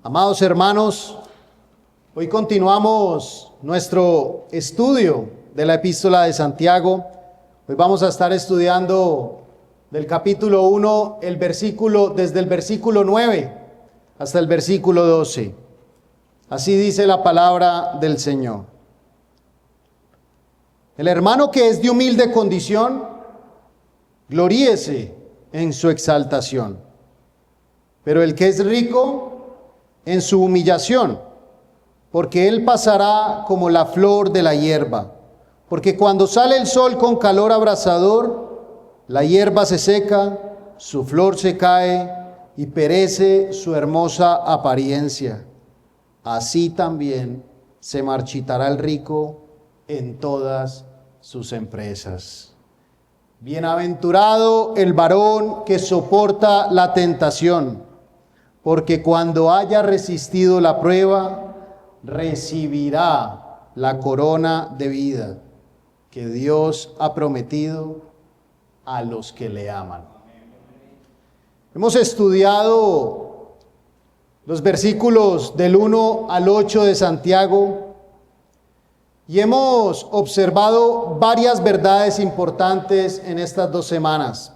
Amados hermanos, hoy continuamos nuestro estudio de la Epístola de Santiago. Hoy vamos a estar estudiando del capítulo 1, desde el versículo 9 hasta el versículo 12. Así dice la palabra del Señor. El hermano que es de humilde condición, gloríese en su exaltación. Pero el que es rico, en su humillación, porque él pasará como la flor de la hierba. Porque cuando sale el sol con calor abrasador, la hierba se seca, su flor se cae y perece su hermosa apariencia. Así también se marchitará el rico en todas sus empresas. Bienaventurado el varón que soporta la tentación, porque cuando haya resistido la prueba, recibirá la corona de vida que Dios ha prometido a los que le aman. Hemos estudiado los versículos del 1 al 8 de Santiago y hemos observado varias verdades importantes en estas 2 semanas.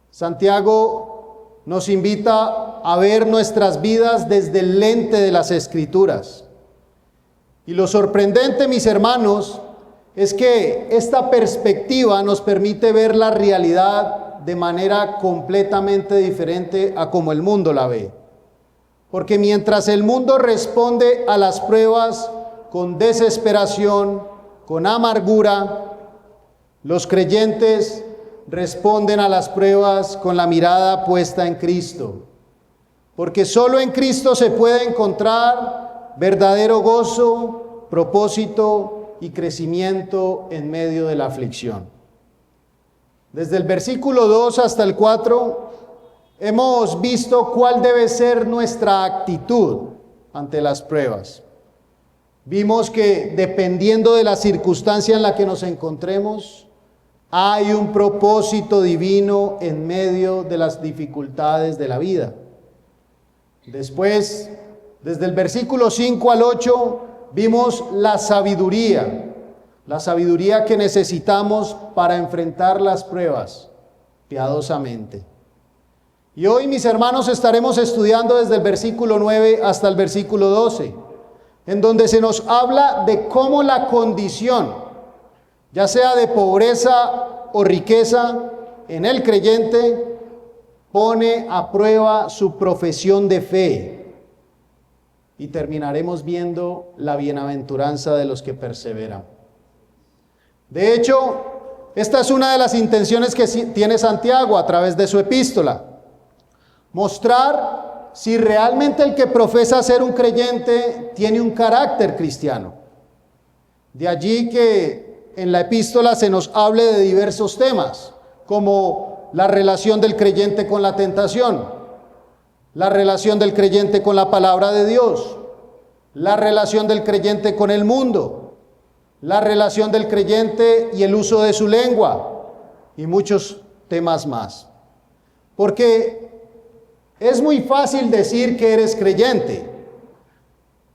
Santiago nos invita a ver nuestras vidas desde el lente de las Escrituras. Y lo sorprendente, mis hermanos, es que esta perspectiva nos permite ver la realidad de manera completamente diferente a como el mundo la ve. Porque mientras el mundo responde a las pruebas con desesperación, con amargura, los creyentes responden a las pruebas con la mirada puesta en Cristo. Porque solo en Cristo se puede encontrar verdadero gozo, propósito y crecimiento en medio de la aflicción. Desde el versículo 2 hasta el 4 hemos visto cuál debe ser nuestra actitud ante las pruebas. Vimos que dependiendo de la circunstancia en la que nos encontremos, hay un propósito divino en medio de las dificultades de la vida. Después, desde el versículo 5 al 8, vimos la sabiduría que necesitamos para enfrentar las pruebas piadosamente. Y hoy, mis hermanos, estaremos estudiando desde el versículo 9 hasta el versículo 12, en donde se nos habla de cómo la condición, ya sea de pobreza o riqueza, en el creyente, pone a prueba su profesión de fe. Y terminaremos viendo la bienaventuranza de los que perseveran. De hecho, esta es una de las intenciones que tiene Santiago a través de su epístola. Mostrar si realmente el que profesa ser un creyente tiene un carácter cristiano. De allí que en la epístola se nos hable de diversos temas, como la relación del creyente con la tentación, la relación del creyente con la palabra de Dios, la relación del creyente con el mundo, la relación del creyente y el uso de su lengua, y muchos temas más. Porque es muy fácil decir que eres creyente,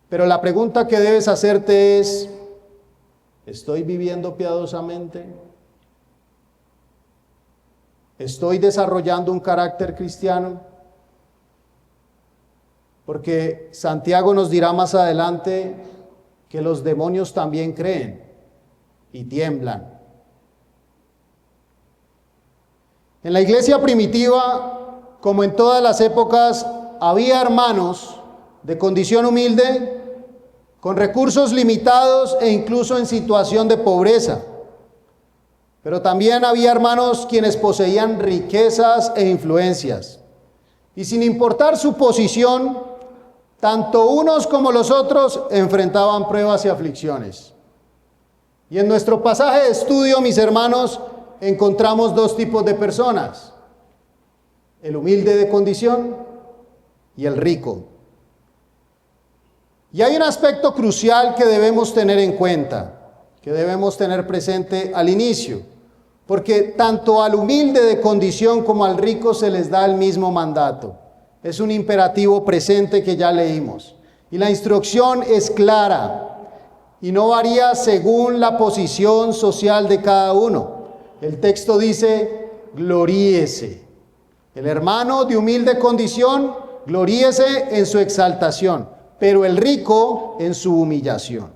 pero la pregunta que debes hacerte es: ¿estoy viviendo piadosamente? ¿Estoy desarrollando un carácter cristiano? Porque Santiago nos dirá más adelante que los demonios también creen y tiemblan. En la iglesia primitiva, como en todas las épocas, había hermanos de condición humilde, con recursos limitados e incluso en situación de pobreza. Pero también había hermanos quienes poseían riquezas e influencias. Y sin importar su posición, tanto unos como los otros enfrentaban pruebas y aflicciones. Y en nuestro pasaje de estudio, mis hermanos, encontramos 2 tipos de personas: el humilde de condición y el rico. Y hay un aspecto crucial que debemos tener en cuenta, que debemos tener presente al inicio, porque tanto al humilde de condición como al rico se les da el mismo mandato: Es un imperativo presente que ya leímos. Y la instrucción es clara y no varía según la posición social de cada uno. El texto dice, gloríese. El hermano de humilde condición, gloríese en su exaltación, pero el rico en su humillación.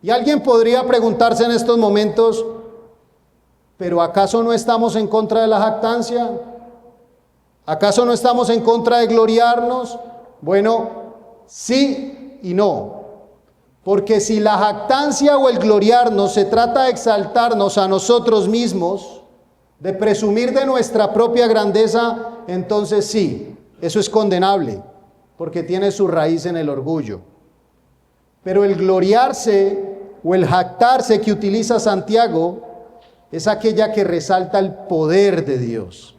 Y alguien podría preguntarse en estos momentos, ¿pero acaso no estamos en contra de la jactancia? ¿Acaso no estamos en contra de gloriarnos? Bueno, sí y no. Porque si la jactancia o el gloriarnos se trata de exaltarnos a nosotros mismos, de presumir de nuestra propia grandeza, entonces sí, eso es condenable, porque tiene su raíz en el orgullo. Pero el gloriarse o el jactarse que utiliza Santiago es aquella que resalta el poder de Dios.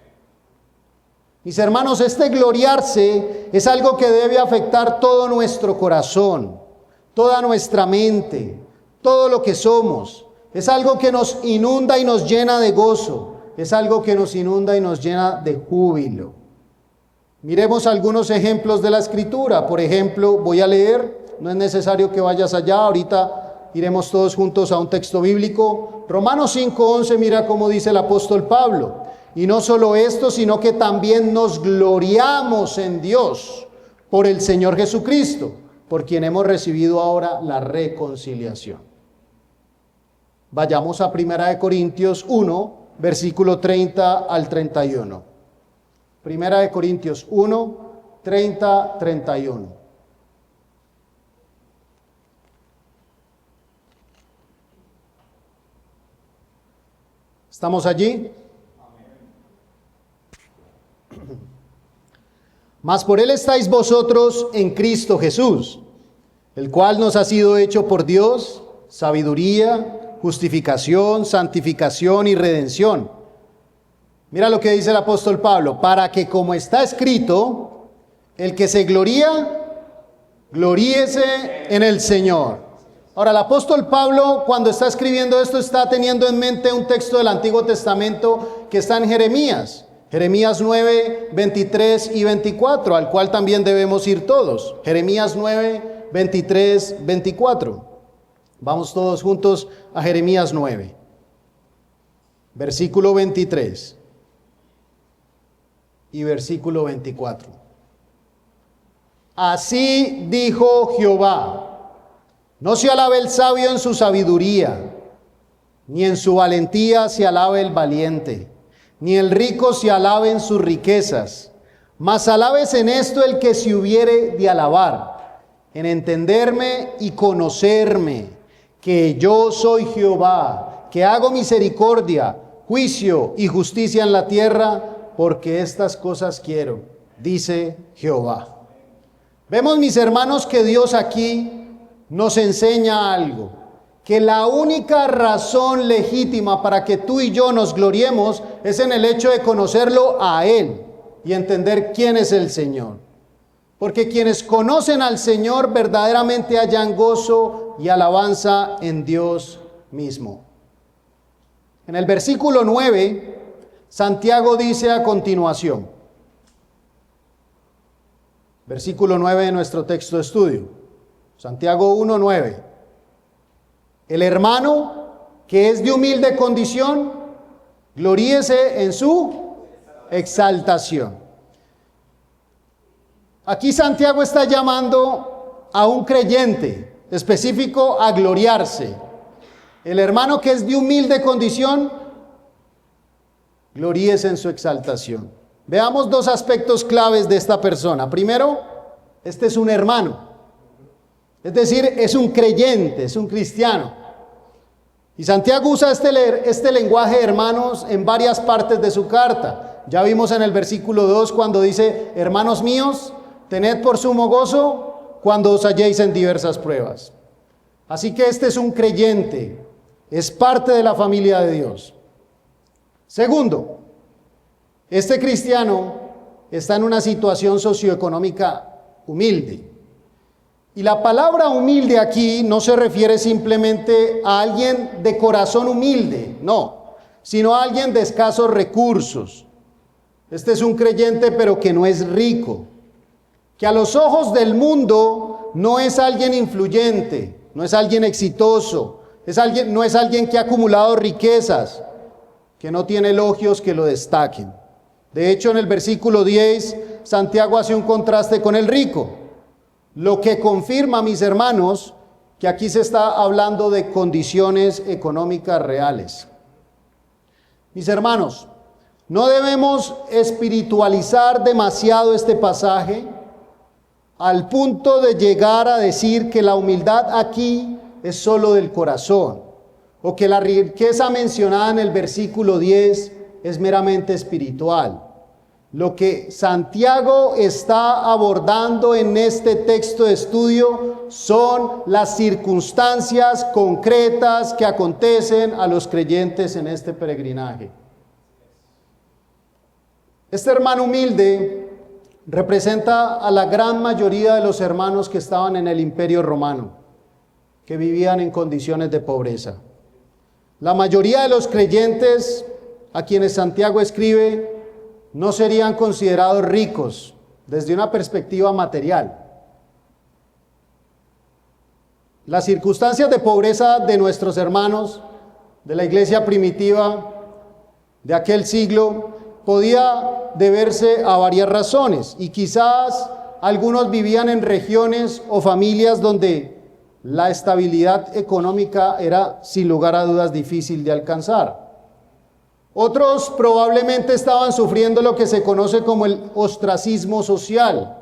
Mis hermanos, este gloriarse es algo que debe afectar todo nuestro corazón, toda nuestra mente, todo lo que somos. Es algo que nos inunda y nos llena de gozo. Es algo que nos inunda y nos llena de júbilo. Miremos algunos ejemplos de la Escritura. Por ejemplo, voy a leer, no es necesario que vayas allá, ahorita iremos todos juntos a un texto bíblico. Romanos 5:11, mira cómo dice el apóstol Pablo. Y no solo esto, sino que también nos gloriamos en Dios por el Señor Jesucristo, por quien hemos recibido ahora la reconciliación. Vayamos a 1 Corintios 1, versículo 30 al 31. 1 Corintios 1, 30, 31. ¿Estamos allí? Mas por él estáis vosotros en Cristo Jesús, el cual nos ha sido hecho por Dios sabiduría, justificación, santificación y redención. Mira lo que dice el apóstol Pablo, para que como está escrito, el que se gloría, gloríese en el Señor. Ahora, el apóstol Pablo, cuando está escribiendo esto, está teniendo en mente un texto del Antiguo Testamento que está en Jeremías. Jeremías 9, 23 y 24, al cual también debemos ir todos. Jeremías 9, 23, 24. Vamos todos juntos a Jeremías 9, versículo 23 y versículo 24. Así dijo Jehová, no se alabe el sabio en su sabiduría, ni en su valentía se alabe el valiente, ni el rico se alabe en sus riquezas, mas alabes en esto el que se hubiere de alabar, en entenderme y conocerme, que yo soy Jehová, que hago misericordia, juicio y justicia en la tierra, porque estas cosas quiero, dice Jehová. Vemos, mis hermanos, que Dios aquí nos enseña algo, que la única razón legítima para que tú y yo nos gloriemos es en el hecho de conocerlo a Él y entender quién es el Señor. Porque quienes conocen al Señor verdaderamente hallan gozo y alabanza en Dios mismo. En el versículo 9, Santiago dice a continuación, versículo 9 de nuestro texto de estudio, Santiago 1:9. El hermano que es de humilde condición, gloríese en su exaltación. Aquí Santiago está llamando a un creyente específico a gloriarse. El hermano que es de humilde condición, gloríese en su exaltación. Veamos dos aspectos claves de esta persona. Primero, este es un hermano. Es decir, es un creyente, es un cristiano. Y Santiago usa este lenguaje, hermanos, en varias partes de su carta. Ya vimos en el versículo 2 cuando dice, hermanos míos, tened por sumo gozo cuando os halléis en diversas pruebas. Así que este es un creyente, es parte de la familia de Dios. Segundo, este cristiano está en una situación socioeconómica humilde. Y la palabra humilde aquí no se refiere simplemente a alguien de corazón humilde, no, sino a alguien de escasos recursos. Este es un creyente pero que no es rico. que a los ojos del mundo no es alguien influyente, no es alguien exitoso, no es alguien que ha acumulado riquezas, que no tiene elogios que lo destaquen. De hecho, en el versículo 10, Santiago hace un contraste con el rico, lo que confirma, mis hermanos, que aquí se está hablando de condiciones económicas reales. Mis hermanos, no debemos espiritualizar demasiado este pasaje al punto de llegar a decir que la humildad aquí es solo del corazón, o que la riqueza mencionada en el versículo 10 es meramente espiritual. Lo que Santiago está abordando en este texto de estudio son las circunstancias concretas que acontecen a los creyentes en este peregrinaje. Este hermano humilde representa a la gran mayoría de los hermanos que estaban en el Imperio Romano, que vivían en condiciones de pobreza. La mayoría de los creyentes a quienes Santiago escribe no serían considerados ricos desde una perspectiva material. Las circunstancias de pobreza de nuestros hermanos de la iglesia primitiva de aquel siglo podía deberse a varias razones, y quizás algunos vivían en regiones o familias donde la estabilidad económica era sin lugar a dudas difícil de alcanzar. Otros probablemente estaban sufriendo lo que se conoce como el ostracismo social,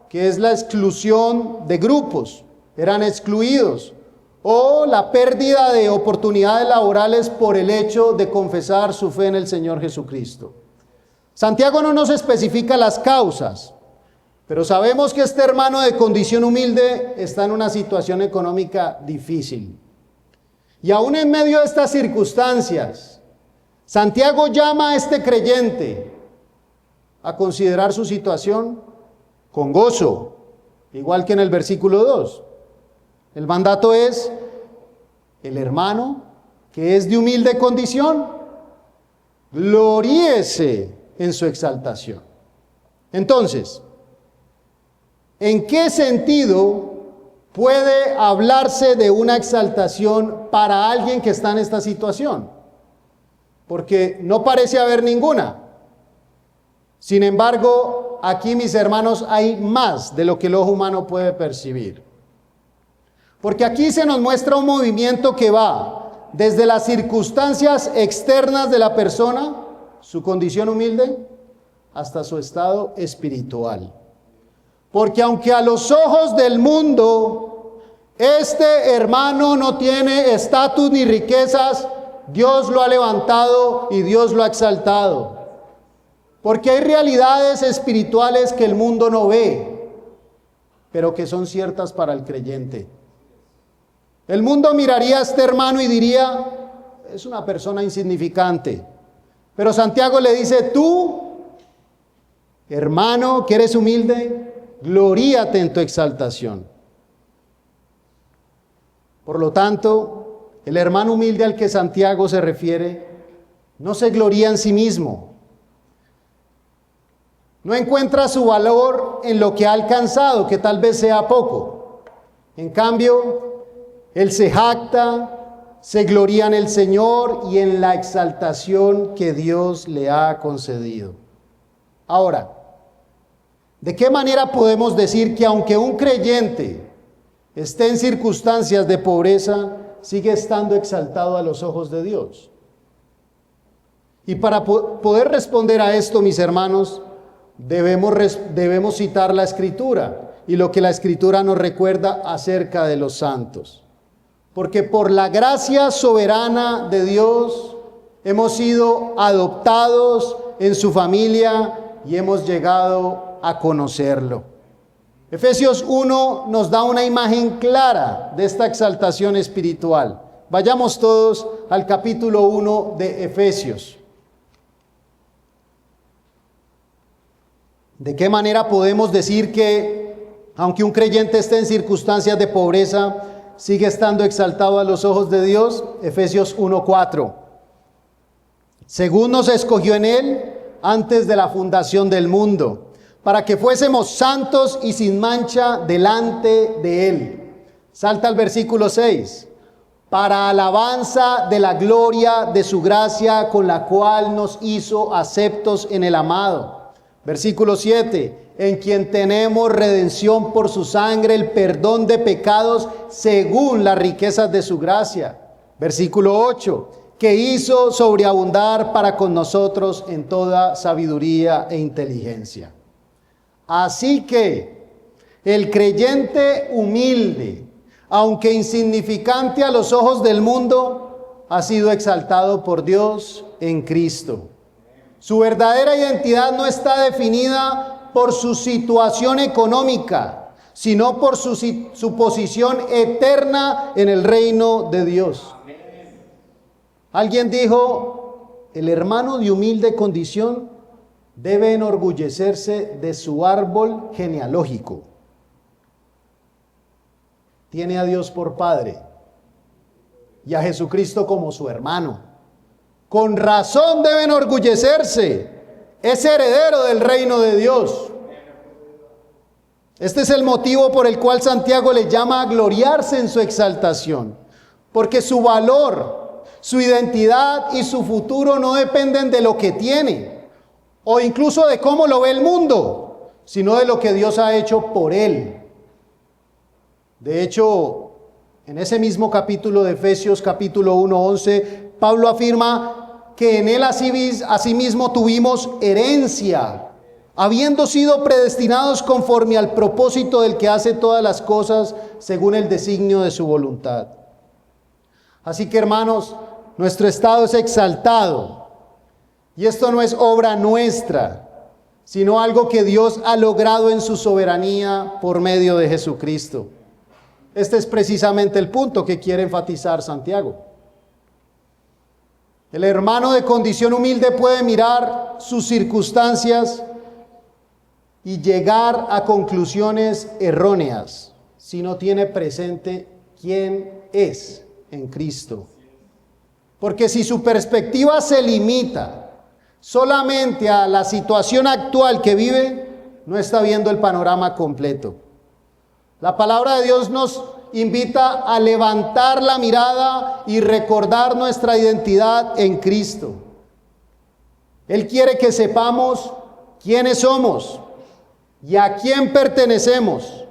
que es la exclusión de grupos, eran excluidos, o la pérdida de oportunidades laborales por el hecho de confesar su fe en el Señor Jesucristo. Santiago no nos especifica las causas, pero sabemos que este hermano de condición humilde está en una situación económica difícil. Y aún en medio de estas circunstancias, Santiago llama a este creyente a considerar su situación con gozo, igual que en el versículo 2. El mandato es: el hermano que es de humilde condición, gloríese en su exaltación. Entonces, ¿en qué sentido puede hablarse de una exaltación para alguien que está en esta situación? Porque no parece haber ninguna. Sin embargo, aquí, mis hermanos, hay más de lo que el ojo humano puede percibir. Porque aquí se nos muestra un movimiento que va desde las circunstancias externas de la persona, su condición humilde, hasta su estado espiritual. Porque aunque a los ojos del mundo este hermano no tiene estatus ni riquezas, Dios lo ha levantado y Dios lo ha exaltado. Porque hay realidades espirituales que el mundo no ve, pero que son ciertas para el creyente. El mundo miraría a este hermano y diría: es una persona insignificante. Pero Santiago le dice: tú, hermano, que eres humilde, gloríate en tu exaltación. Por lo tanto, el hermano humilde al que Santiago se refiere no se gloría en sí mismo. No encuentra su valor en lo que ha alcanzado, que tal vez sea poco. En cambio, él se jacta, se gloría en el Señor y en la exaltación que Dios le ha concedido. Ahora, ¿de qué manera podemos decir que aunque un creyente esté en circunstancias de pobreza, sigue estando exaltado a los ojos de Dios? Y para poder responder a esto, mis hermanos, debemos citar la Escritura y lo que la Escritura nos recuerda acerca de los santos. Porque por la gracia soberana de Dios hemos sido adoptados en su familia y hemos llegado a conocerlo. Efesios 1 nos da una imagen clara de esta exaltación espiritual. Vayamos todos al capítulo 1 de Efesios. ¿De qué manera podemos decir que, aunque un creyente esté en circunstancias de pobreza, sigue estando exaltado a los ojos de Dios? Efesios 1:4. Según nos escogió en Él antes de la fundación del mundo, para que fuésemos santos y sin mancha delante de Él. Salta al versículo 6. Para alabanza de la gloria de su gracia con la cual nos hizo aceptos en el amado. Versículo 7. En quien tenemos redención por su sangre, el perdón de pecados según las riquezas de su gracia. Versículo 8. Que hizo sobreabundar para con nosotros en toda sabiduría e inteligencia. Así que el creyente humilde, aunque insignificante a los ojos del mundo, ha sido exaltado por Dios en Cristo. Su verdadera identidad no está definida por su situación económica, sino por su posición eterna en el reino de Dios. Alguien dijo, el hermano de humilde condición debe enorgullecerse de su árbol genealógico. Tiene a Dios por Padre y a Jesucristo como su hermano. Con razón debe enorgullecerse. Es heredero del reino de Dios. Este es el motivo por el cual Santiago le llama a gloriarse en su exaltación. Porque su valor, su identidad y su futuro no dependen de lo que tiene o incluso de cómo lo ve el mundo, sino de lo que Dios ha hecho por él. De hecho, en ese mismo capítulo de Efesios, capítulo 1:11, Pablo afirma que en él asimismo tuvimos herencia, habiendo sido predestinados conforme al propósito del que hace todas las cosas según el designio de su voluntad. Así que, hermanos, nuestro estado es exaltado. Y esto no es obra nuestra, sino algo que Dios ha logrado en su soberanía por medio de Jesucristo. Este es precisamente el punto que quiere enfatizar Santiago. El hermano de condición humilde puede mirar sus circunstancias y llegar a conclusiones erróneas si no tiene presente quién es en Cristo. Porque si su perspectiva se limita solamente a la situación actual que vive, no está viendo el panorama completo. La palabra de Dios nos invita a levantar la mirada y recordar nuestra identidad en Cristo. Él quiere que sepamos quiénes somos y a quién pertenecemos,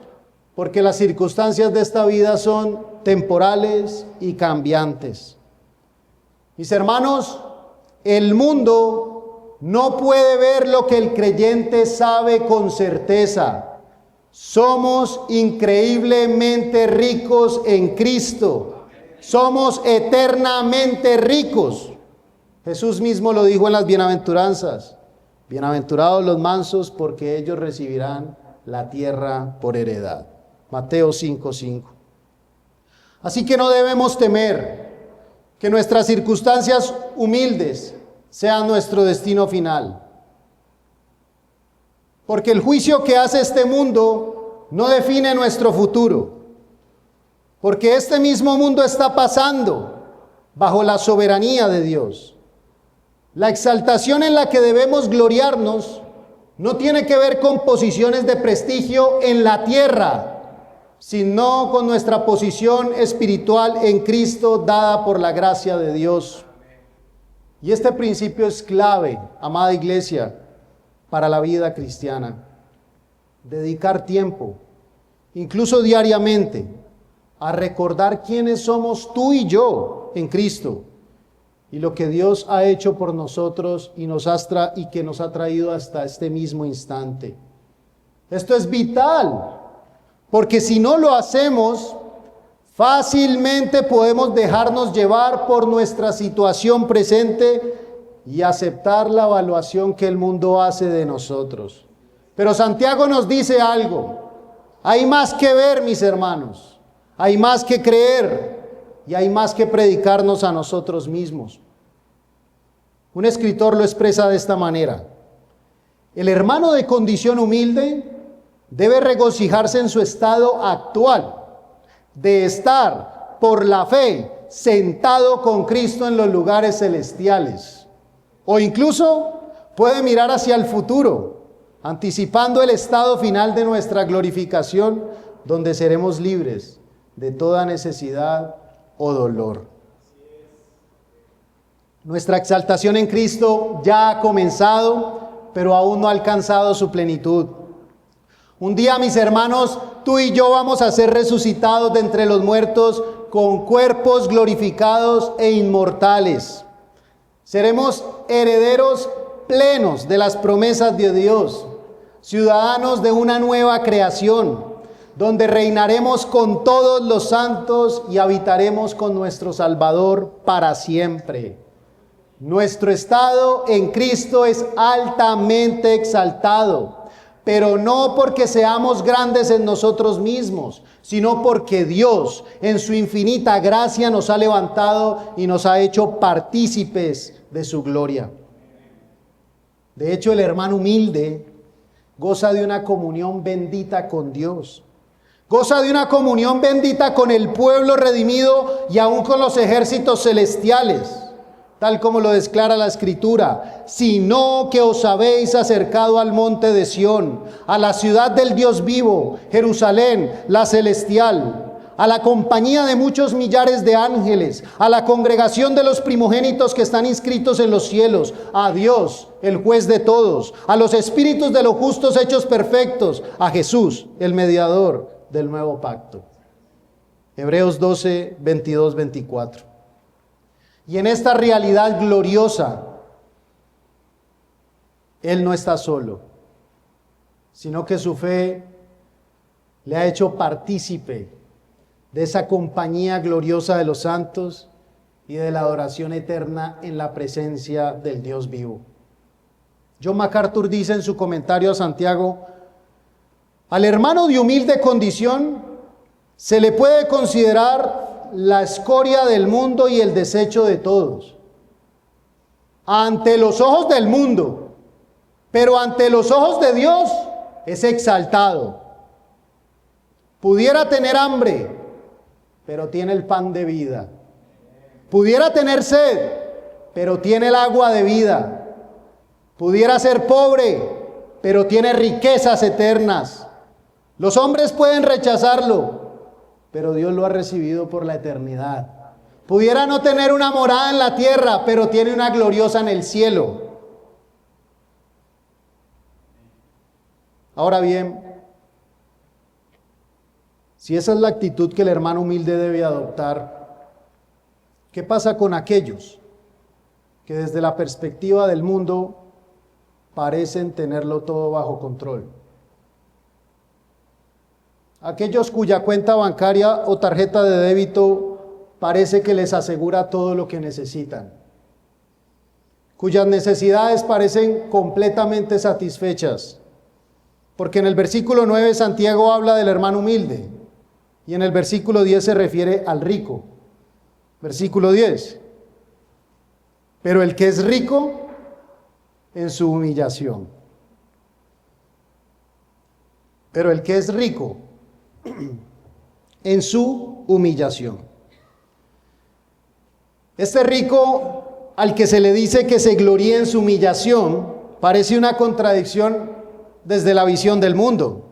porque las circunstancias de esta vida son temporales y cambiantes. Mis hermanos, el mundo no puede ver lo que el creyente sabe con certeza. Somos increíblemente ricos en Cristo. Somos eternamente ricos. Jesús mismo lo dijo en las bienaventuranzas. Bienaventurados los mansos, porque ellos recibirán la tierra por heredad. Mateo 5:5. Así que no debemos temer que nuestras circunstancias humildes sean nuestro destino final. Porque el juicio que hace este mundo no define nuestro futuro. Porque este mismo mundo está pasando bajo la soberanía de Dios. La exaltación en la que debemos gloriarnos no tiene que ver con posiciones de prestigio en la tierra, sino con nuestra posición espiritual en Cristo dada por la gracia de Dios. Y este principio es clave, amada iglesia, para la vida cristiana. Dedicar tiempo, incluso diariamente, a recordar quiénes somos tú y yo en Cristo y lo que Dios ha hecho por nosotros y que nos ha traído hasta este mismo instante. Esto es vital. Porque si no lo hacemos, fácilmente podemos dejarnos llevar por nuestra situación presente y aceptar la evaluación que el mundo hace de nosotros. Pero Santiago nos dice algo. Hay más que ver, mis hermanos. Hay más que creer y hay más que predicarnos a nosotros mismos. Un escritor lo expresa de esta manera. El hermano de condición humilde debe regocijarse en su estado actual, de estar por la fe sentado con Cristo en los lugares celestiales. O incluso puede mirar hacia el futuro, anticipando el estado final de nuestra glorificación, donde seremos libres de toda necesidad o dolor. Nuestra exaltación en Cristo ya ha comenzado, pero aún no ha alcanzado su plenitud. Un día, mis hermanos, tú y yo vamos a ser resucitados de entre los muertos con cuerpos glorificados e inmortales. Seremos herederos plenos de las promesas de Dios, ciudadanos de una nueva creación, donde reinaremos con todos los santos y habitaremos con nuestro Salvador para siempre. Nuestro estado en Cristo es altamente exaltado, pero no porque seamos grandes en nosotros mismos, sino porque Dios, en su infinita gracia, nos ha levantado y nos ha hecho partícipes de su gloria. De hecho, el hermano humilde goza de una comunión bendita con Dios. Goza de una comunión bendita con el pueblo redimido y aún con los ejércitos celestiales, tal como lo declara la Escritura: sino que os habéis acercado al monte de Sión, a la ciudad del Dios vivo, Jerusalén, la celestial, a la compañía de muchos millares de ángeles, a la congregación de los primogénitos que están inscritos en los cielos, a Dios, el juez de todos, a los espíritus de los justos hechos perfectos, a Jesús, el mediador del nuevo pacto. Hebreos 12, 22, 24. Y en esta realidad gloriosa, él no está solo, sino que su fe le ha hecho partícipe de esa compañía gloriosa de los santos y de la adoración eterna en la presencia del Dios vivo. John MacArthur dice en su comentario a Santiago: al hermano de humilde condición se le puede considerar la escoria del mundo y el desecho de todos, ante los ojos del mundo, pero ante los ojos de Dios es exaltado. Pudiera tener hambre, pero tiene el pan de vida. Pudiera tener sed, pero tiene el agua de vida. Pudiera ser pobre, pero tiene riquezas eternas. Los hombres pueden rechazarlo, pero Dios lo ha recibido por la eternidad. Pudiera no tener una morada en la tierra, pero tiene una gloriosa en el cielo. Ahora bien, si esa es la actitud que el hermano humilde debe adoptar, ¿qué pasa con aquellos que desde la perspectiva del mundo parecen tenerlo todo bajo control? Aquellos cuya cuenta bancaria o tarjeta de débito parece que les asegura todo lo que necesitan, cuyas necesidades parecen completamente satisfechas, porque en el versículo 9 Santiago habla del hermano humilde y en el versículo 10 se refiere al rico. Versículo 10: pero el que es rico en su humillación. Pero el que es rico en su humillación. Este rico al que se le dice que se gloríe en su humillación parece una contradicción desde la visión del mundo,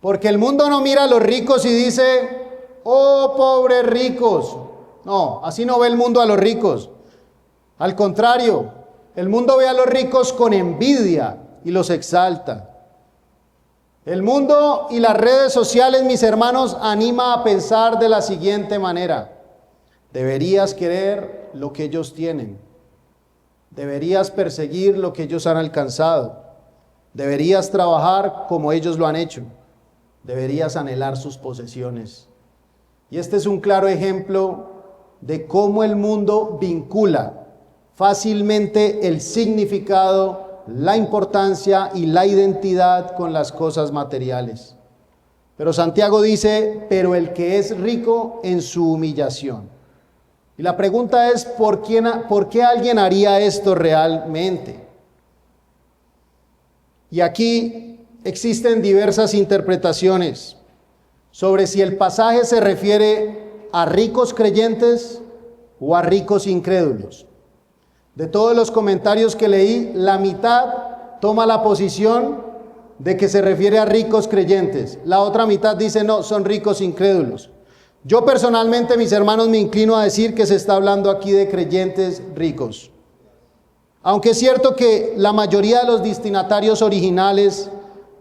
porque el mundo no mira a los ricos y dice: oh, pobres ricos. No, así no ve el mundo a los ricos. Al contrario, el mundo ve a los ricos con envidia y los exalta. El mundo y las redes sociales, mis hermanos, anima a pensar de la siguiente manera: deberías querer lo que ellos tienen, deberías perseguir lo que ellos han alcanzado, deberías trabajar como ellos lo han hecho, deberías anhelar sus posesiones. Y este es un claro ejemplo de cómo el mundo vincula fácilmente el significado, la importancia y la identidad con las cosas materiales. Pero Santiago dice: pero el que es rico en su humillación. Y la pregunta es: ¿por qué alguien haría esto realmente? Y aquí existen diversas interpretaciones sobre si el pasaje se refiere a ricos creyentes o a ricos incrédulos. De todos los comentarios que leí, la mitad toma la posición de que se refiere a ricos creyentes. La otra mitad dice no, son ricos incrédulos. Yo personalmente, mis hermanos, me inclino a decir que se está hablando aquí de creyentes ricos. Aunque es cierto que la mayoría de los destinatarios originales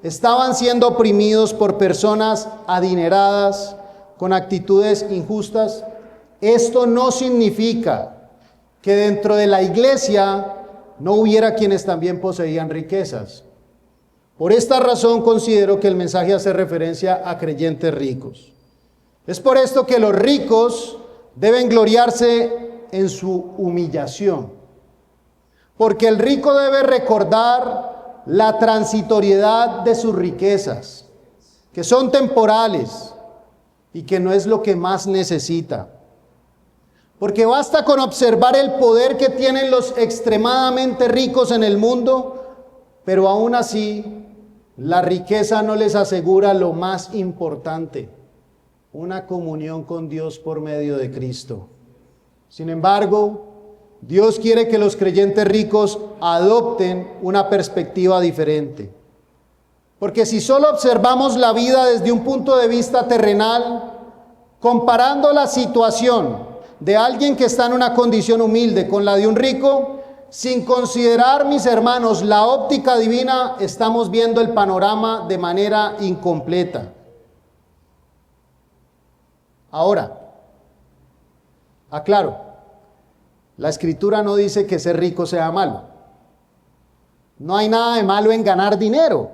estaban siendo oprimidos por personas adineradas, con actitudes injustas, esto no significa que dentro de la iglesia no hubiera quienes también poseían riquezas. Por esta razón considero que el mensaje hace referencia a creyentes ricos. Es por esto que los ricos deben gloriarse en su humillación, porque el rico debe recordar la transitoriedad de sus riquezas, que son temporales y que no es lo que más necesita. Porque basta con observar el poder que tienen los extremadamente ricos en el mundo, pero aún así la riqueza no les asegura lo más importante: una comunión con Dios por medio de Cristo. Sin embargo, Dios quiere que los creyentes ricos adopten una perspectiva diferente. Porque si solo observamos la vida desde un punto de vista terrenal, comparando la situación de alguien que está en una condición humilde con la de un rico, sin considerar, mis hermanos, la óptica divina, estamos viendo el panorama de manera incompleta. Ahora, aclaro, la Escritura no dice que ser rico sea malo. No hay nada de malo en ganar dinero.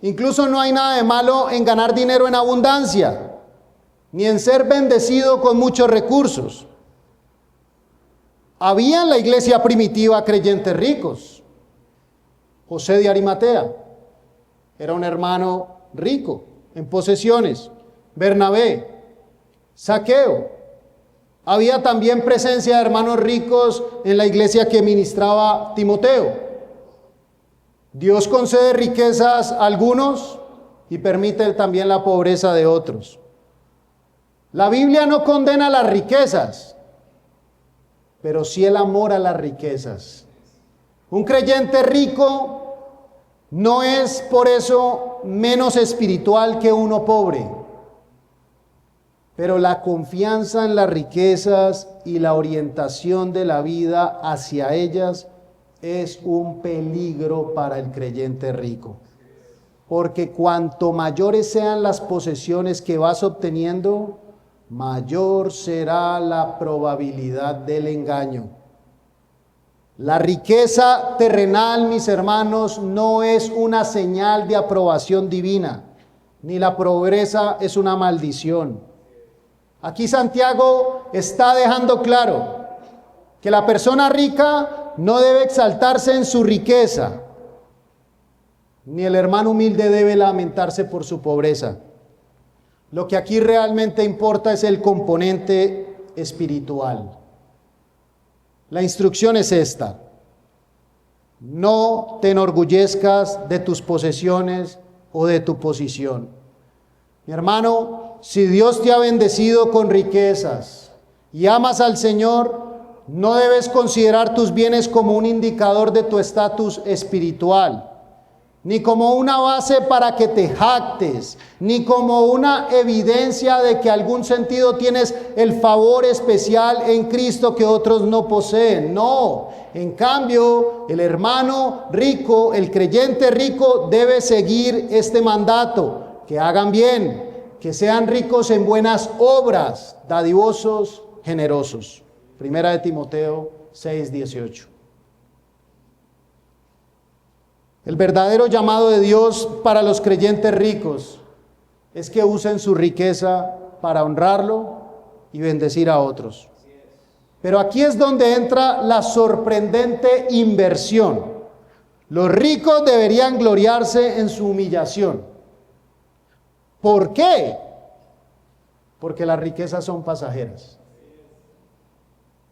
Incluso no hay nada de malo en ganar dinero en abundancia, ni en ser bendecido con muchos recursos. Había en la iglesia primitiva creyentes ricos. José de Arimatea era un hermano rico en posesiones. Bernabé, Zaqueo. Había también presencia de hermanos ricos en la iglesia que ministraba Timoteo. Dios concede riquezas a algunos y permite también la pobreza de otros. La Biblia no condena las riquezas, pero sí el amor a las riquezas. Un creyente rico no es por eso menos espiritual que uno pobre, pero la confianza en las riquezas y la orientación de la vida hacia ellas es un peligro para el creyente rico. Porque cuanto mayores sean las posesiones que vas obteniendo, mayor será la probabilidad del engaño. La riqueza terrenal, mis hermanos, no es una señal de aprobación divina, ni la pobreza es una maldición. Aquí Santiago está dejando claro que la persona rica no debe exaltarse en su riqueza, ni el hermano humilde debe lamentarse por su pobreza. Lo que aquí realmente importa es el componente espiritual. La instrucción es esta: no te enorgullezcas de tus posesiones o de tu posición. Mi hermano, si Dios te ha bendecido con riquezas y amas al Señor, no debes considerar tus bienes como un indicador de tu estatus espiritual, ni como una base para que te jactes, ni como una evidencia de que algún sentido tienes el favor especial en Cristo que otros no poseen. No, en cambio, el hermano rico, el creyente rico, debe seguir este mandato: que hagan bien, que sean ricos en buenas obras, dadivosos, generosos. Primera de Timoteo 6:18. El verdadero llamado de Dios para los creyentes ricos es que usen su riqueza para honrarlo y bendecir a otros. Pero aquí es donde entra la sorprendente inversión. Los ricos deberían gloriarse en su humillación. ¿Por qué? Porque las riquezas son pasajeras.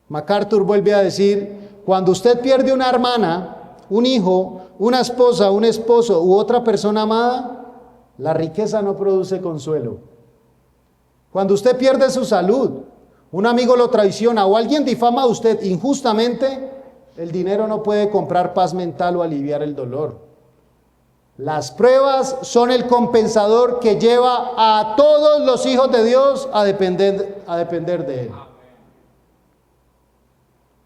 MacArthur vuelve a decir: cuando usted pierde una hermana, un hijo, una esposa, un esposo u otra persona amada, la riqueza no produce consuelo. Cuando usted pierde su salud, un amigo lo traiciona o alguien difama a usted injustamente, el dinero no puede comprar paz mental o aliviar el dolor. Las pruebas son el compensador que lleva a todos los hijos de Dios a depender de Él.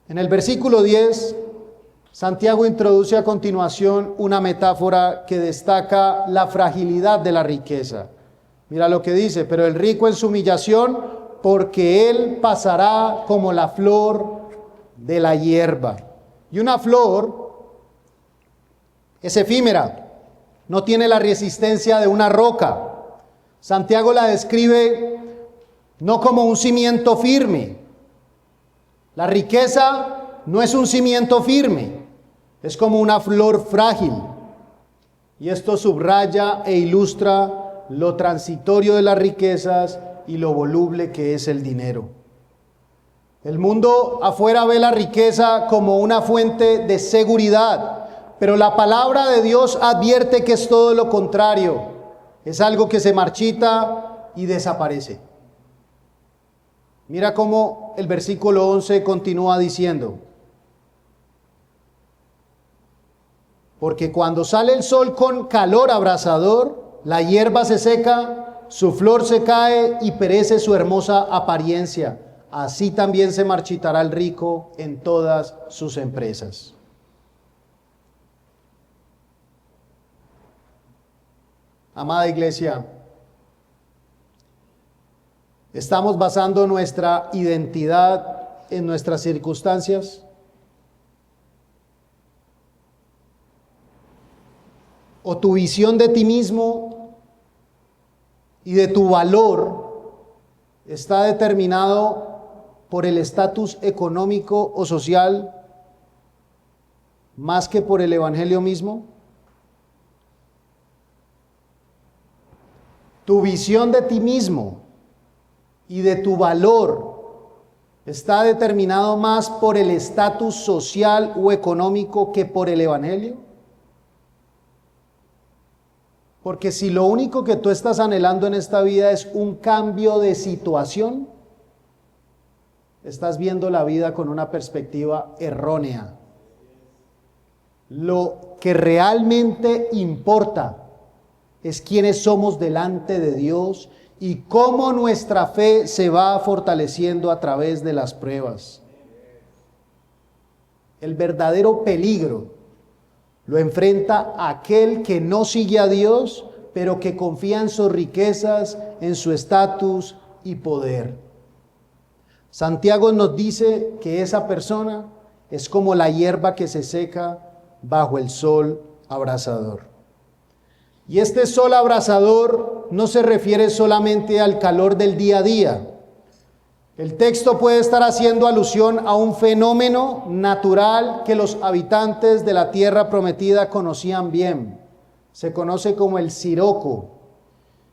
En el versículo 10, Santiago introduce a continuación una metáfora que destaca la fragilidad de la riqueza. Mira lo que dice: pero el rico en su humillación, porque él pasará como la flor de la hierba. Y una flor es efímera, no tiene la resistencia de una roca. Santiago la describe no como un cimiento firme. La riqueza no es un cimiento firme, es como una flor frágil. Y esto subraya e ilustra lo transitorio de las riquezas y lo voluble que es el dinero. El mundo afuera ve la riqueza como una fuente de seguridad, pero la palabra de Dios advierte que es todo lo contrario. Es algo que se marchita y desaparece. Mira cómo el versículo 11 continúa diciendo: porque cuando sale el sol con calor abrasador, la hierba se seca, su flor se cae y perece su hermosa apariencia. Así también se marchitará el rico en todas sus empresas. Amada iglesia, ¿estamos basando nuestra identidad en nuestras circunstancias? ¿O tu visión de ti mismo y de tu valor está determinado por el estatus económico o social más que por el evangelio mismo? Tu visión de ti mismo y de tu valor está determinado más por el estatus social o económico que por el evangelio. Porque si lo único que tú estás anhelando en esta vida es un cambio de situación, estás viendo la vida con una perspectiva errónea. Lo que realmente importa es quiénes somos delante de Dios y cómo nuestra fe se va fortaleciendo a través de las pruebas. El verdadero peligro lo enfrenta aquel que no sigue a Dios, pero que confía en sus riquezas, en su estatus y poder. Santiago nos dice que esa persona es como la hierba que se seca bajo el sol abrasador. Y este sol abrasador no se refiere solamente al calor del día a día. El texto puede estar haciendo alusión a un fenómeno natural que los habitantes de la tierra prometida conocían bien. Se conoce como el siroco.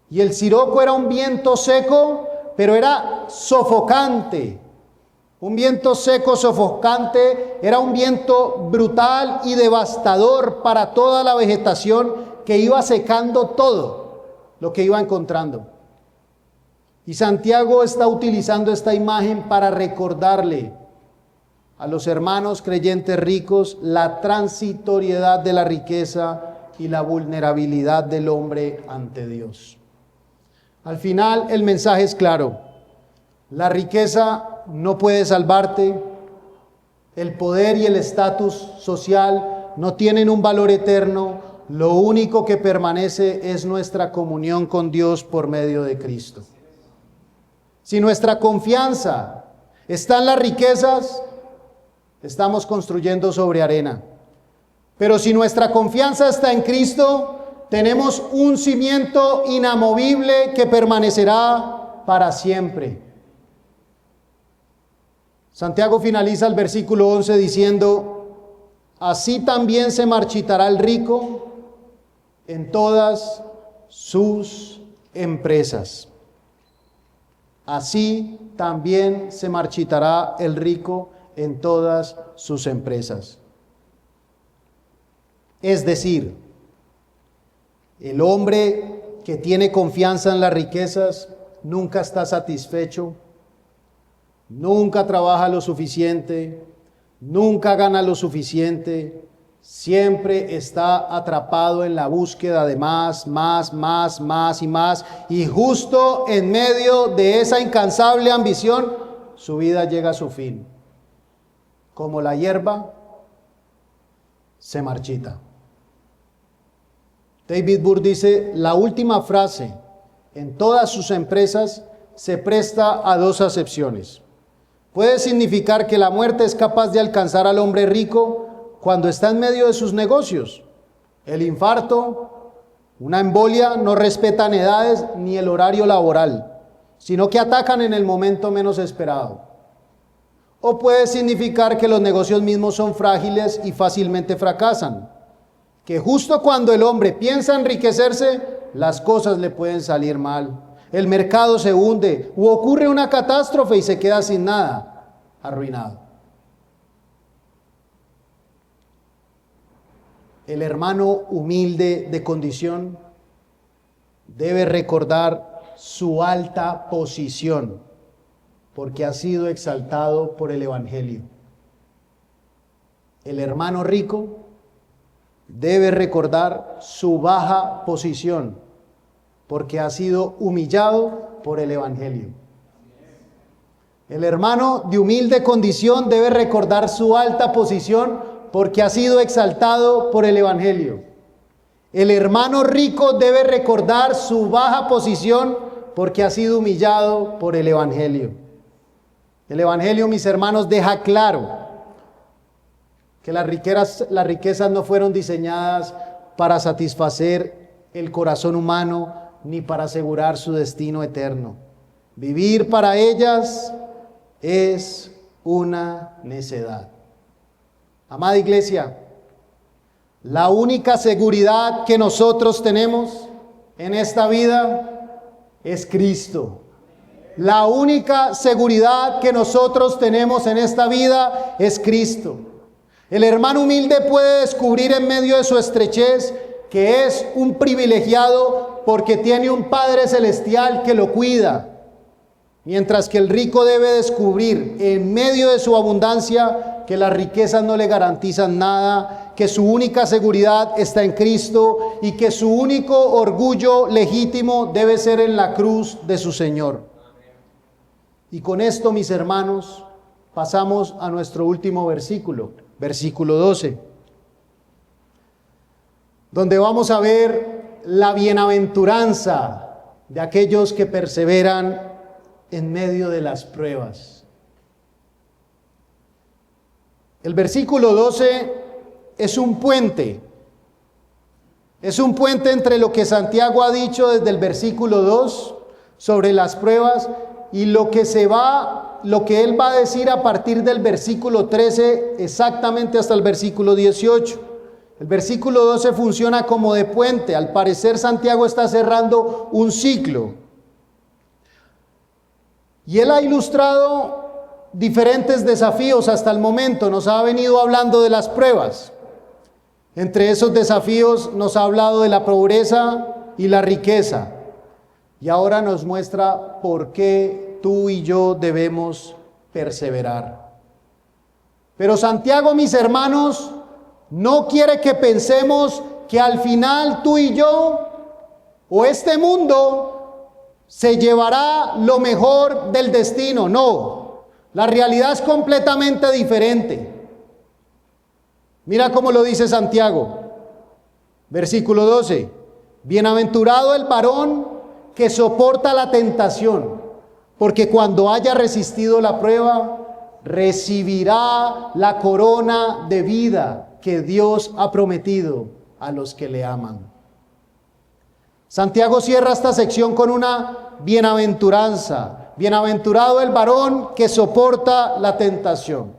Y el siroco era un viento seco, pero era sofocante. Un viento seco, sofocante, era un viento brutal y devastador para toda la vegetación que iba secando todo lo que iba encontrando. Y Santiago está utilizando esta imagen para recordarle a los hermanos creyentes ricos la transitoriedad de la riqueza y la vulnerabilidad del hombre ante Dios. Al final el mensaje es claro: la riqueza no puede salvarte, el poder y el estatus social no tienen un valor eterno. Lo único que permanece es nuestra comunión con Dios por medio de Cristo. Si nuestra confianza está en las riquezas, estamos construyendo sobre arena. Pero si nuestra confianza está en Cristo, tenemos un cimiento inamovible que permanecerá para siempre. Santiago finaliza el versículo 11 diciendo: así también se marchitará el rico en todas sus empresas. Así también se marchitará el rico en todas sus empresas. Es decir, el hombre que tiene confianza en las riquezas nunca está satisfecho, nunca trabaja lo suficiente, nunca gana lo suficiente, siempre está atrapado en la búsqueda de más y más. Y justo en medio de esa incansable ambición, su vida llega a su fin. Como la hierba, se marchita. David Burr dice, la última frase en todas sus empresas se presta a dos acepciones. Puede significar que la muerte es capaz de alcanzar al hombre rico cuando está en medio de sus negocios. El infarto, una embolia no respetan edades ni el horario laboral, sino que atacan en el momento menos esperado. O puede significar que los negocios mismos son frágiles y fácilmente fracasan, que justo cuando el hombre piensa enriquecerse, las cosas le pueden salir mal. El mercado se hunde o ocurre una catástrofe y se queda sin nada, arruinado. El hermano humilde de condición debe recordar su alta posición, porque ha sido exaltado por el Evangelio. El hermano rico debe recordar su baja posición, porque ha sido humillado por el Evangelio. El hermano de humilde condición debe recordar su alta posición, porque ha sido exaltado por el Evangelio. El hermano rico debe recordar su baja posición, porque ha sido humillado por el Evangelio. El Evangelio, mis hermanos, deja claro que las riquezas no fueron diseñadas para satisfacer el corazón humano, ni para asegurar su destino eterno. Vivir para ellas es una necedad. Amada iglesia, la única seguridad que nosotros tenemos en esta vida es Cristo. La única seguridad que nosotros tenemos en esta vida es Cristo. El hermano humilde puede descubrir en medio de su estrechez que es un privilegiado porque tiene un Padre Celestial que lo cuida, mientras que el rico debe descubrir en medio de su abundancia que las riquezas no le garantizan nada, que su única seguridad está en Cristo y que su único orgullo legítimo debe ser en la cruz de su Señor. Y con esto, mis hermanos, pasamos a nuestro último versículo, versículo 12, donde vamos a ver la bienaventuranza de aquellos que perseveran en medio de las pruebas. El versículo 12 es un puente entre lo que Santiago ha dicho desde el versículo 2 sobre las pruebas y lo que él va a decir a partir del versículo 13 exactamente hasta el versículo 18. El versículo 12 funciona como de puente. Al parecer Santiago está cerrando un ciclo. Y él ha ilustrado diferentes desafíos hasta el momento. Nos ha venido hablando de las pruebas. Entre esos desafíos nos ha hablado de la pobreza y la riqueza. Y ahora nos muestra por qué tú y yo debemos perseverar. Pero Santiago, mis hermanos, no quiere que pensemos que al final tú y yo o este mundo se llevará lo mejor del destino. No, la realidad es completamente diferente. Mira cómo lo dice Santiago, versículo 12. Bienaventurado el varón que soporta la tentación, porque cuando haya resistido la prueba, recibirá la corona de vida que Dios ha prometido a los que le aman. Santiago cierra esta sección con una bienaventuranza. Bienaventurado el varón que soporta la tentación.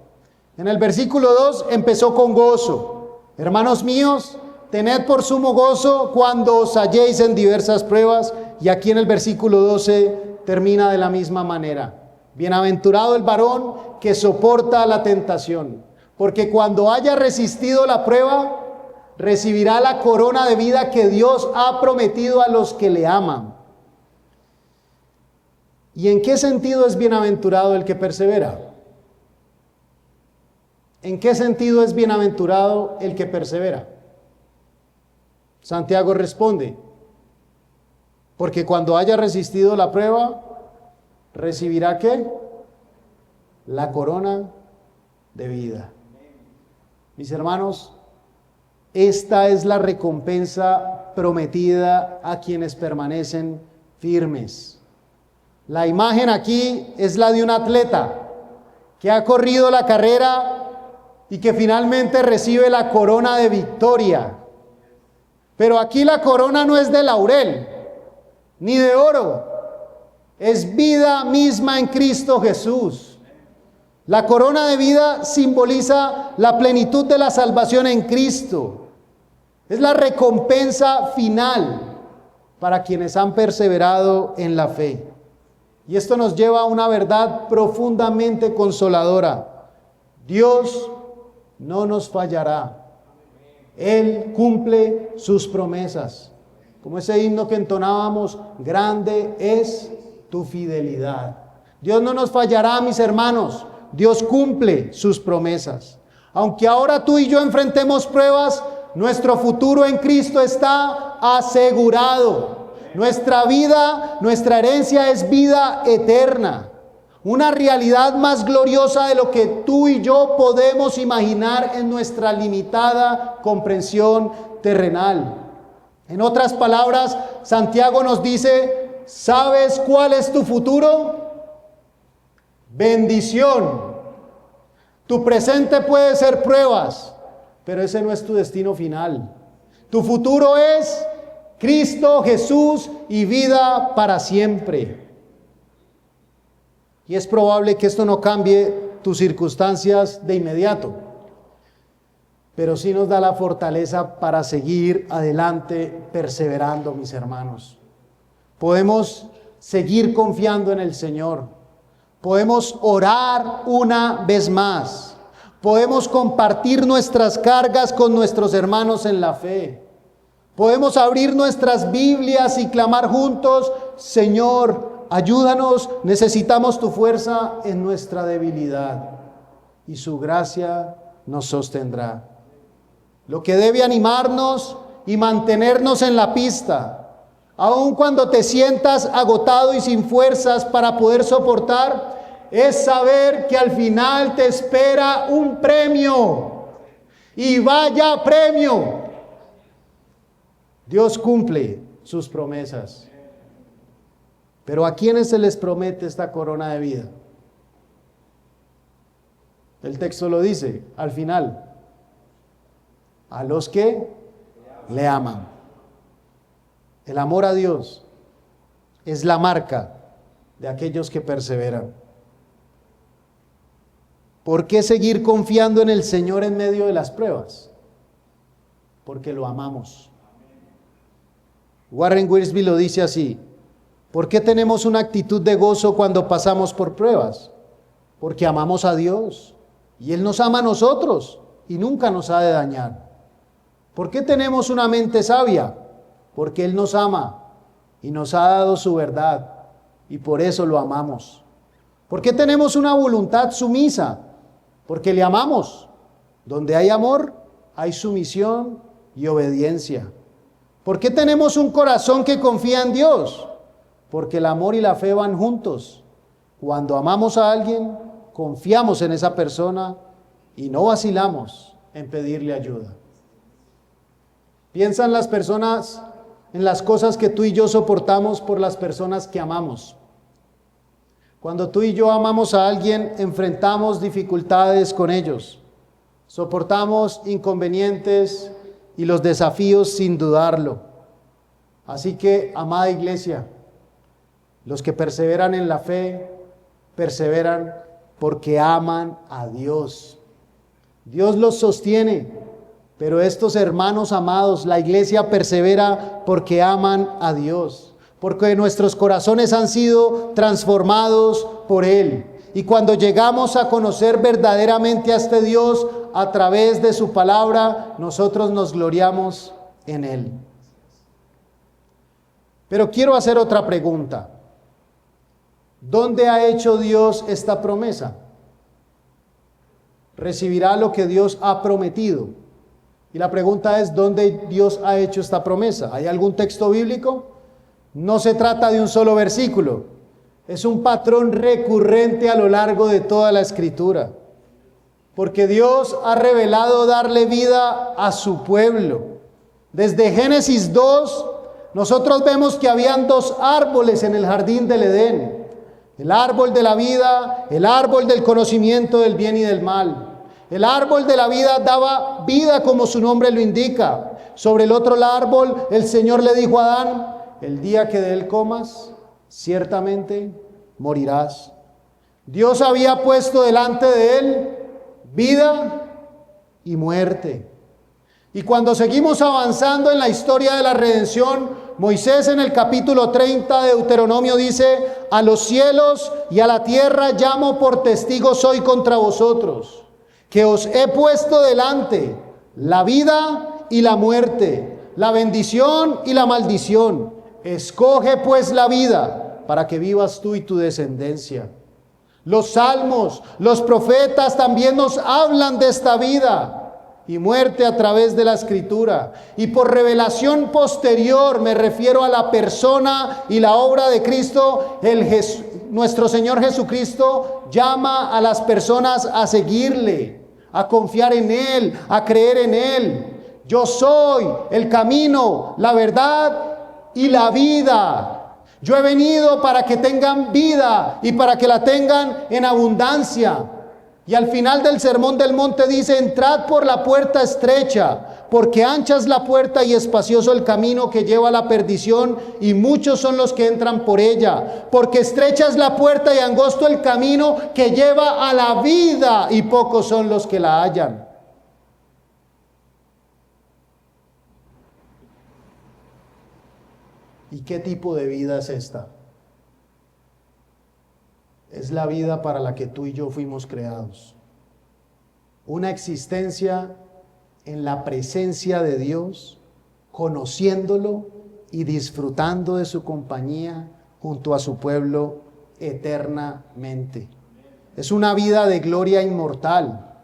En el versículo 2 empezó con gozo. Hermanos míos, tened por sumo gozo cuando os halléis en diversas pruebas. Y aquí en el versículo 12 termina de la misma manera. Bienaventurado el varón que soporta la tentación, porque cuando haya resistido la prueba, recibirá la corona de vida que Dios ha prometido a los que le aman. ¿Y en qué sentido es bienaventurado el que persevera? ¿En qué sentido es bienaventurado el que persevera? Santiago responde, porque cuando haya resistido la prueba, recibirá ¿qué? La corona de vida. Mis hermanos, esta es la recompensa prometida a quienes permanecen firmes. La imagen aquí es la de un atleta que ha corrido la carrera y que finalmente recibe la corona de victoria. Pero aquí la corona no es de laurel, ni de oro, es vida misma en Cristo Jesús. La corona de vida simboliza la plenitud de la salvación en Cristo. Es la recompensa final para quienes han perseverado en la fe. Y esto nos lleva a una verdad profundamente consoladora. Dios no nos fallará. Él cumple sus promesas. Como ese himno que entonábamos, grande es tu fidelidad. Dios no nos fallará, mis hermanos. Dios cumple sus promesas. Aunque ahora tú y yo enfrentemos pruebas, nuestro futuro en Cristo está asegurado. Nuestra vida, nuestra herencia es vida eterna. Una realidad más gloriosa de lo que tú y yo podemos imaginar en nuestra limitada comprensión terrenal. En otras palabras, Santiago nos dice, ¿sabes cuál es tu futuro? Bendición. Tu presente puede ser pruebas, pero ese no es tu destino final. Tu futuro es Cristo Jesús y vida para siempre. Y es probable que esto no cambie tus circunstancias de inmediato, pero sí nos da la fortaleza para seguir adelante perseverando, mis hermanos. Podemos seguir confiando en el Señor. Podemos orar una vez más. Podemos compartir nuestras cargas con nuestros hermanos en la fe. Podemos abrir nuestras Biblias y clamar juntos, Señor, ayúdanos, necesitamos tu fuerza en nuestra debilidad. Y su gracia nos sostendrá. Lo que debe animarnos y mantenernos en la pista, aun cuando te sientas agotado y sin fuerzas para poder soportar, es saber que al final te espera un premio. Y vaya premio. Dios cumple sus promesas. Pero ¿a quiénes se les promete esta corona de vida? El texto lo dice al final. A los que le aman. El amor a Dios es la marca de aquellos que perseveran. ¿Por qué seguir confiando en el Señor en medio de las pruebas? Porque lo amamos. Warren Wiersbe lo dice así. ¿Por qué tenemos una actitud de gozo cuando pasamos por pruebas? Porque amamos a Dios y Él nos ama a nosotros y nunca nos ha de dañar. ¿Por qué tenemos una mente sabia? Porque Él nos ama y nos ha dado su verdad y por eso lo amamos. ¿Por qué tenemos una voluntad sumisa? Porque le amamos. Donde hay amor, hay sumisión y obediencia. ¿Por qué tenemos un corazón que confía en Dios? Porque el amor y la fe van juntos. Cuando amamos a alguien, confiamos en esa persona y no vacilamos en pedirle ayuda. Piensa en las personas, en las cosas que tú y yo soportamos por las personas que amamos. Cuando tú y yo amamos a alguien, enfrentamos dificultades con ellos. Soportamos inconvenientes y los desafíos sin dudarlo. Así que, amada iglesia, los que perseveran en la fe, perseveran porque aman a Dios. Dios los sostiene, pero estos hermanos amados, la iglesia persevera porque aman a Dios, porque nuestros corazones han sido transformados por Él. Y cuando llegamos a conocer verdaderamente a este Dios a través de su palabra, nosotros nos gloriamos en Él. Pero quiero hacer otra pregunta. ¿Dónde ha hecho Dios esta promesa? recibirá lo que Dios ha prometido. Y la pregunta es, ¿dónde Dios ha hecho esta promesa? ¿Hay algún texto bíblico? No se trata de un solo versículo. Es un patrón recurrente a lo largo de toda la Escritura. Porque Dios ha revelado darle vida a su pueblo. Desde Génesis 2, nosotros vemos que habían dos árboles en el jardín del Edén. El árbol de la vida, el árbol del conocimiento del bien y del mal. El árbol de la vida daba vida como su nombre lo indica. Sobre el otro árbol, el Señor le dijo a Adán, el día que de él comas, ciertamente morirás. Dios había puesto delante de él vida y muerte. Y cuando seguimos avanzando en la historia de la redención, Moisés en el capítulo 30 de Deuteronomio dice, a los cielos y a la tierra llamo por testigos hoy contra vosotros, que os he puesto delante la vida y la muerte, la bendición y la maldición. Escoge pues la vida para que vivas tú y tu descendencia. Los salmos, los profetas también nos hablan de esta vida y muerte a través de la Escritura. Y por revelación posterior, me refiero a la persona y la obra de Cristo, nuestro Señor Jesucristo llama a las personas a seguirle, a confiar en Él, a creer en Él. Yo soy el camino, la verdad y la vida. Yo he venido para que tengan vida y para que la tengan en abundancia. Y al final del Sermón del Monte dice, entrad por la puerta estrecha, porque ancha es la puerta y espacioso el camino que lleva a la perdición, y muchos son los que entran por ella. Porque estrecha es la puerta y angosto el camino que lleva a la vida, y pocos son los que la hallan. ¿Y qué tipo de vida es esta? Es la vida para la que tú y yo fuimos creados. Una existencia en la presencia de Dios, conociéndolo y disfrutando de su compañía junto a su pueblo eternamente. Es una vida de gloria inmortal,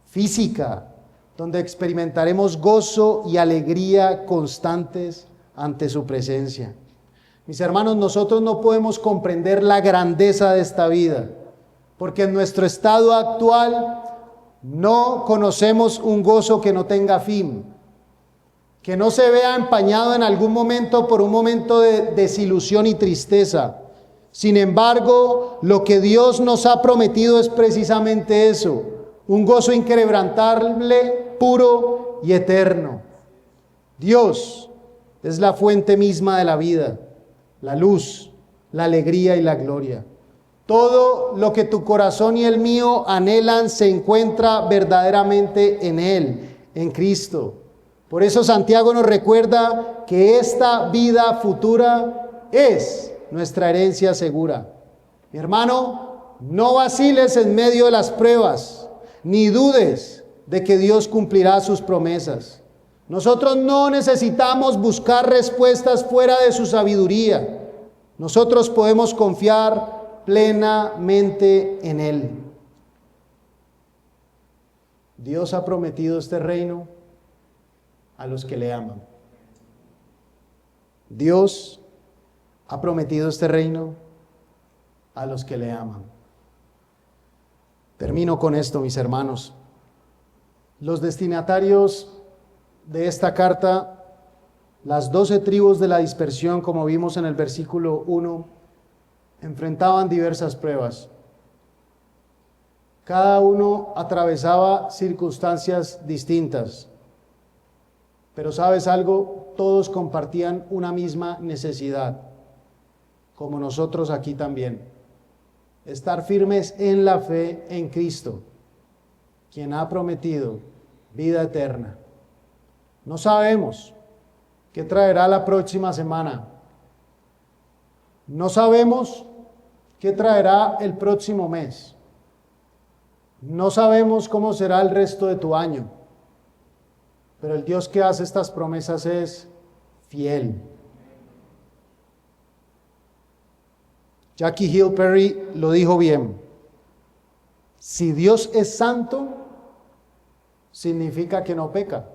física, donde experimentaremos gozo y alegría constantes ante su presencia. Mis hermanos, nosotros no podemos comprender la grandeza de esta vida, porque en nuestro estado actual no conocemos un gozo que no tenga fin, que no se vea empañado en algún momento por un momento de desilusión y tristeza. Sin embargo, lo que Dios nos ha prometido es precisamente eso, un gozo inquebrantable, puro y eterno. Dios es la fuente misma de la vida, la luz, la alegría y la gloria. Todo lo que tu corazón y el mío anhelan se encuentra verdaderamente en Él, en Cristo. Por eso Santiago nos recuerda que esta vida futura es nuestra herencia segura. Mi hermano, no vaciles en medio de las pruebas, ni dudes de que Dios cumplirá sus promesas. Nosotros no necesitamos buscar respuestas fuera de su sabiduría. Nosotros podemos confiar plenamente en Él. Dios ha prometido este reino a los que le aman. Dios ha prometido este reino a los que le aman. Termino con esto, mis hermanos. Los destinatarios de esta carta, las 12 tribus de la dispersión, como vimos en el versículo 1, enfrentaban diversas pruebas. Cada uno atravesaba circunstancias distintas. Pero ¿sabes algo? Todos compartían una misma necesidad, como nosotros aquí también. Estar firmes en la fe en Cristo, quien ha prometido vida eterna. No sabemos qué traerá la próxima semana. No sabemos qué traerá el próximo mes. No sabemos cómo será el resto de tu año. Pero el Dios que hace estas promesas es fiel. Jackie Hill Perry lo dijo bien. Si Dios es santo, significa que no peca.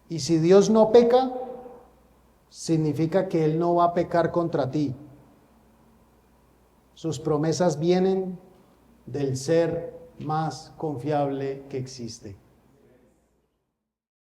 Y si Dios no peca, significa que Él no va a pecar contra ti. Sus promesas vienen del ser más confiable que existe.